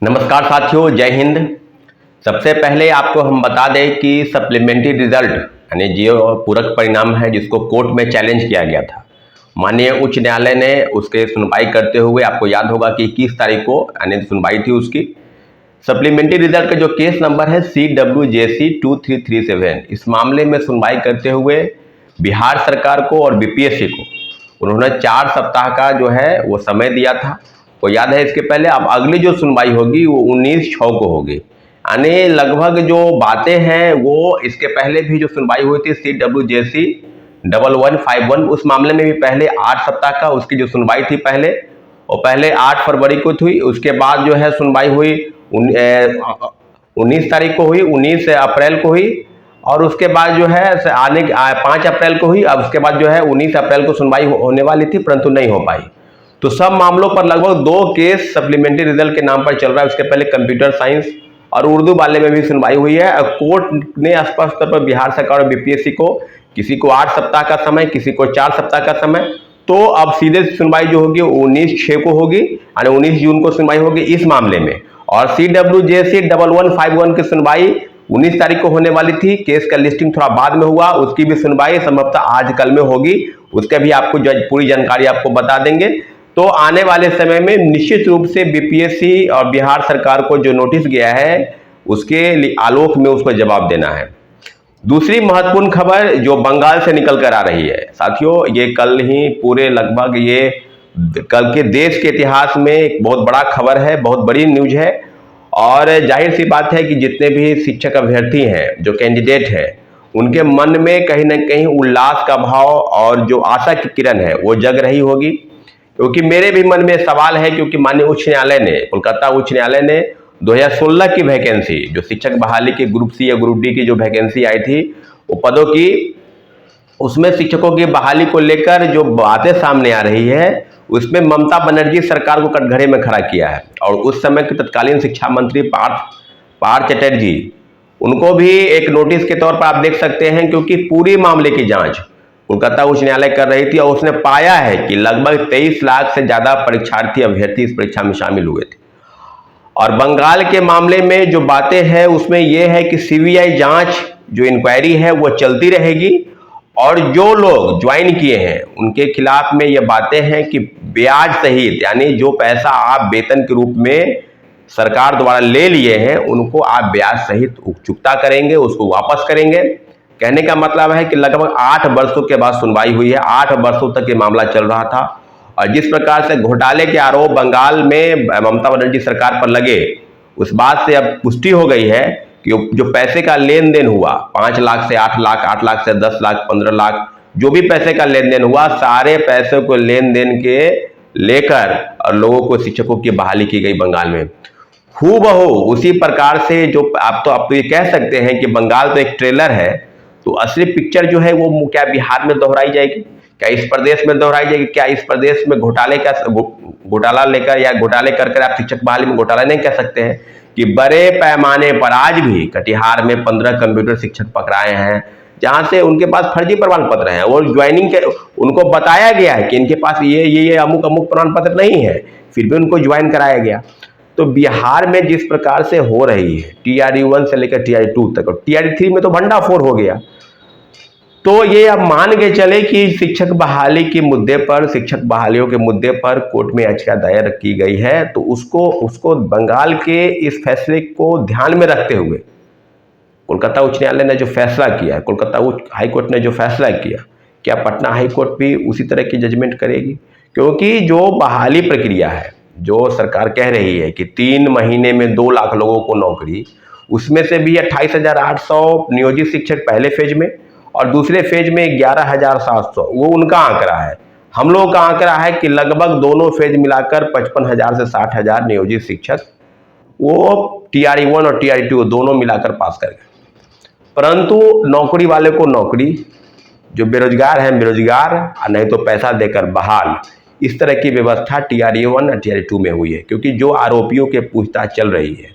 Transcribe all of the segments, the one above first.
नमस्कार साथियों, जय हिंद। सबसे पहले आपको हम बता दें कि सप्लीमेंट्री रिजल्ट यानी जो पूरक परिणाम है जिसको कोर्ट में चैलेंज किया गया था, माननीय उच्च न्यायालय ने उसके सुनवाई करते हुए, आपको याद होगा कि 21 तारीख को यानी सुनवाई थी उसकी। सप्लीमेंट्री रिजल्ट का जो केस नंबर है CWJC 2337, इस मामले में सुनवाई करते हुए बिहार सरकार को और BPSC को उन्होंने 4 सप्ताह का जो है वो समय दिया था। वो याद है इसके पहले। अब अगली जो सुनवाई होगी वो 19/6 को होगी, यानी लगभग जो बातें हैं वो इसके पहले भी जो सुनवाई हुई थी CWJC 1151, उस मामले में भी पहले 8 सप्ताह का उसकी जो सुनवाई थी पहले, और पहले 8 फरवरी को हुई। उसके बाद जो है सुनवाई हुई 19 तारीख को हुई, 19 अप्रैल को हुई, और उसके बाद जो है 5 अप्रैल को हुई। अब उसके बाद जो है 19 अप्रैल को सुनवाई होने वाली थी परंतु नहीं हो पाई। तो सब मामलों पर लगभग 2 केस सप्लीमेंट्री रिजल्ट के नाम पर चल रहा है। उसके पहले कंप्यूटर साइंस और उर्दू वाले में भी सुनवाई हुई है। कोर्ट ने स्पष्ट तौर पर बिहार सरकार और BPSC को, किसी को 8 सप्ताह का समय, किसी को 4 सप्ताह का समय, तो अब सीधे सुनवाई जो होगी 19/6 को होगी, यानी 19 जून को सुनवाई होगी इस मामले में। और CWJC 1151 की सुनवाई 19 तारीख को होने वाली थी। केस का लिस्टिंग थोड़ा बाद में हुआ, उसकी भी सुनवाई संभवतः आज कल में होगी। उसका भी आपको पूरी जानकारी आपको बता देंगे। तो आने वाले समय में निश्चित रूप से BPSC और बिहार सरकार को जो नोटिस गया है उसके आलोक में उसको जवाब देना है। दूसरी महत्वपूर्ण खबर जो बंगाल से निकल कर आ रही है साथियों, ये कल ही पूरे लगभग ये कल के देश के इतिहास में एक बहुत बड़ा खबर है, बहुत बड़ी न्यूज है। और जाहिर सी बात है कि जितने भी शिक्षक अभ्यर्थी हैं, जो कैंडिडेट हैं, उनके मन में कहीं ना कहीं उल्लास का भाव और जो आशा की किरण है वो जग रही होगी। क्योंकि मेरे भी मन में सवाल है, क्योंकि माननीय उच्च न्यायालय ने, कोलकाता उच्च न्यायालय ने 2016 की वैकेंसी, जो शिक्षक बहाली की ग्रुप C या ग्रुप D की जो वैकेंसी आई थी वो पदों की, उसमें शिक्षकों की बहाली को लेकर जो बातें सामने आ रही है उसमें ममता बनर्जी सरकार को कटघरे में खड़ा किया है। और उस समय के तत्कालीन शिक्षा मंत्री पार्थ चटर्जी, उनको भी एक नोटिस के तौर पर आप देख सकते हैं, क्योंकि पूरी मामले की जांच कोलकाता उच्च न्यायालय कर रही थी और उसने पाया है कि लगभग 23 लाख से ज्यादा परीक्षार्थी अभ्यर्थी इस परीक्षा में शामिल हुए थे। और बंगाल के मामले में जो बातें हैं उसमें यह है कि CBI जांच, जो इंक्वायरी है वो चलती रहेगी, और जो लोग ज्वाइन किए हैं उनके खिलाफ में ये बातें हैं कि ब्याज सहित, यानी जो पैसा आप वेतन के रूप में सरकार द्वारा ले लिए हैं उनको आप ब्याज सहित चुकता करेंगे, उसको वापस करेंगे। कहने का मतलब है कि लगभग 8 वर्षों के बाद सुनवाई हुई है। 8 वर्षों तक ये मामला चल रहा था, और जिस प्रकार से घोटाले के आरोप बंगाल में ममता बनर्जी सरकार पर लगे, उस बात से अब पुष्टि हो गई है कि जो पैसे का लेन देन हुआ 5 लाख से 8 लाख, 8 लाख से 10 लाख, 15 लाख, जो भी पैसे का लेन देन हुआ, सारे पैसे को लेन देन के लेकर और लोगों को, शिक्षकों की बहाली की गई बंगाल में। हूबहू उसी प्रकार से जो आप तो ये कह सकते हैं कि बंगाल तो एक ट्रेलर है, तो असली पिक्चर जो है वो क्या बिहार में दोहराई जाएगी, क्या इस प्रदेश में दोहराई जाएगी? क्या इस प्रदेश में घोटाला लेकर या घोटाले कर आप शिक्षक बहाली में घोटाला नहीं कह सकते हैं कि बड़े पैमाने पर आज भी कटिहार में 15 कंप्यूटर शिक्षक पकड़ाए हैं, जहां से उनके पास फर्जी प्रमाण पत्र हैं और ज्वाइनिंग के उनको बताया गया है कि इनके पास ये अमुक अमुक प्रमाण पत्र नहीं है, फिर भी उनको ज्वाइन कराया गया। तो बिहार में जिस प्रकार से हो रही है TRE 1 से लेकर TRE 2 तक, और TRE 3 में तो भंडाफोड़ हो गया, तो ये अब मान के चले कि शिक्षक बहाली के मुद्दे पर, शिक्षक बहालियों के मुद्दे पर कोर्ट में याचिका दायर की गई है। तो उसको बंगाल के इस फैसले को ध्यान में रखते हुए कोलकाता उच्च न्यायालय ने जो फैसला किया, कोलकाता उच्च हाईकोर्ट ने जो फैसला किया, क्या पटना हाईकोर्ट भी उसी तरह की जजमेंट करेगी? क्योंकि जो बहाली प्रक्रिया है, जो सरकार कह रही है कि 3 महीने में 2 लाख लोगों को नौकरी, उसमें से भी 28,800 नियोजित शिक्षक पहले फेज में और दूसरे फेज में 11,700, वो उनका आंकड़ा है। हम लोगों का आंकड़ा है कि लगभग दोनों फेज मिलाकर 55,000 से 60,000 नियोजित शिक्षक वो TRE 1 और TRE 2 दोनों मिलाकर पास कर गए। परंतु नौकरी वाले को नौकरी, जो बेरोजगार हैं बेरोजगार, नहीं तो पैसा देकर बहाल, इस तरह की व्यवस्था TRE 1 और TRE 2 में हुई है। क्योंकि जो आरोपियों के पूछताछ चल रही है,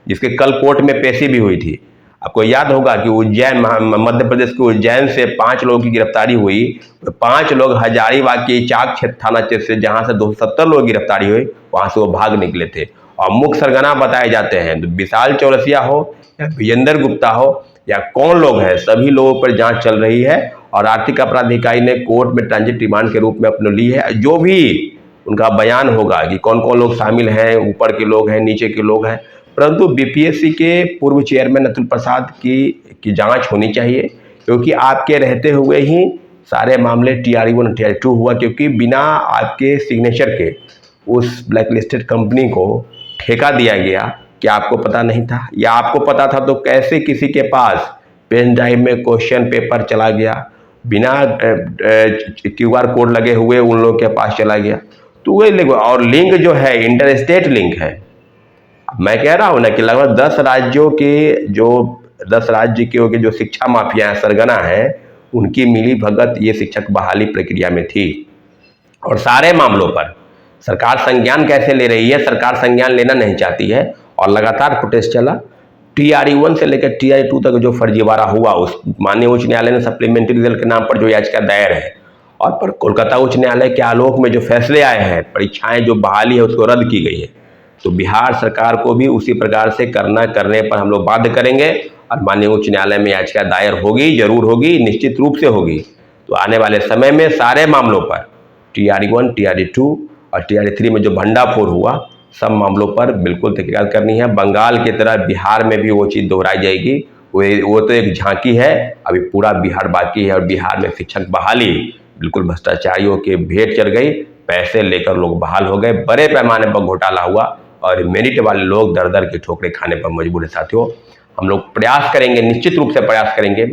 जिसके कल कोर्ट में पेशी भी हुई थी, आपको याद होगा कि उज्जैन, मध्य प्रदेश के उज्जैन से 5 लोगों की गिरफ्तारी हुई। 5 लोग हजारीबाग के चाक क्षेत्र थाना क्षेत्र से, जहां से 270 लोग गिरफ्तारी हुई, वहां से वो भाग निकले थे। और मुख्य सरगना बताए जाते हैं। तो विशाल चौरसिया हो या विजेंद्र गुप्ता हो या कौन लोग हैं, सभी लोगों पर जांच चल रही है और आर्थिक अपराध इकाई ने कोर्ट में ट्रांजिट रिमांड के रूप में अपने ली है। जो भी उनका बयान होगा कि कौन कौन लोग शामिल हैं, ऊपर के लोग हैं, नीचे के लोग हैं, परंतु बीपीएससी के पूर्व चेयरमैन अतुल प्रसाद की जांच होनी चाहिए, क्योंकि आपके रहते हुए ही सारे मामले TRE-1 TRE-2 हुआ, क्योंकि बिना आपके सिग्नेचर के उस ब्लैकलिस्टेड कंपनी को ठेका दिया गया। क्या आपको पता नहीं था? या आपको पता था तो कैसे किसी के पास पेन ड्राइव में क्वेश्चन पेपर चला गया, बिना QR कोड लगे हुए उन लोगों के पास चला गया? तो वो और लिंक जो है इंटर स्टेट लिंक है। मैं कह रहा हूं ना कि लगभग 10 राज्यों के जो शिक्षा माफिया है, सरगना है, उनकी मिली भगत ये शिक्षक बहाली प्रक्रिया में थी। और सारे मामलों पर सरकार संज्ञान कैसे ले रही है? सरकार संज्ञान लेना नहीं चाहती है और लगातार प्रोटेस्ट चला। TRE-1 से लेकर TRE-2 तक जो फर्जीवाड़ा हुआ, उस माननीय उच्च न्यायालय ने सप्लीमेंट्री रिजल्ट के नाम पर जो याचिका दायर है और पर कोलकाता उच्च न्यायालय के आलोक में जो फैसले आए हैं, परीक्षाएं जो बहाली है उसको रद्द की गई है। तो बिहार सरकार को भी उसी प्रकार से करने पर हम लोग बाध्य करेंगे और माननीय उच्च न्यायालय में याचिका दायर होगी, जरूर होगी, निश्चित रूप से होगी। तो आने वाले समय में सारे मामलों पर TRE-1 TRE-2 और TRE-3 में जो भंडाफोड़ हुआ, सब मामलों पर बिल्कुल तहकीकात करनी है। बंगाल की तरह बिहार में भी वो चीज़ दोहराई जाएगी। वो तो एक झांकी है, अभी पूरा बिहार बाकी है। और बिहार में शिक्षक बहाली बिल्कुल भ्रष्टाचारियों के भेंट चढ़ गई, पैसे लेकर लोग बहाल हो गए, बड़े पैमाने पर घोटाला हुआ और मेरिट वाले लोग दर दर की ठोकरें खाने पर मजबूर है। साथियों, हम लोग प्रयास करेंगे, निश्चित रूप से प्रयास करेंगे।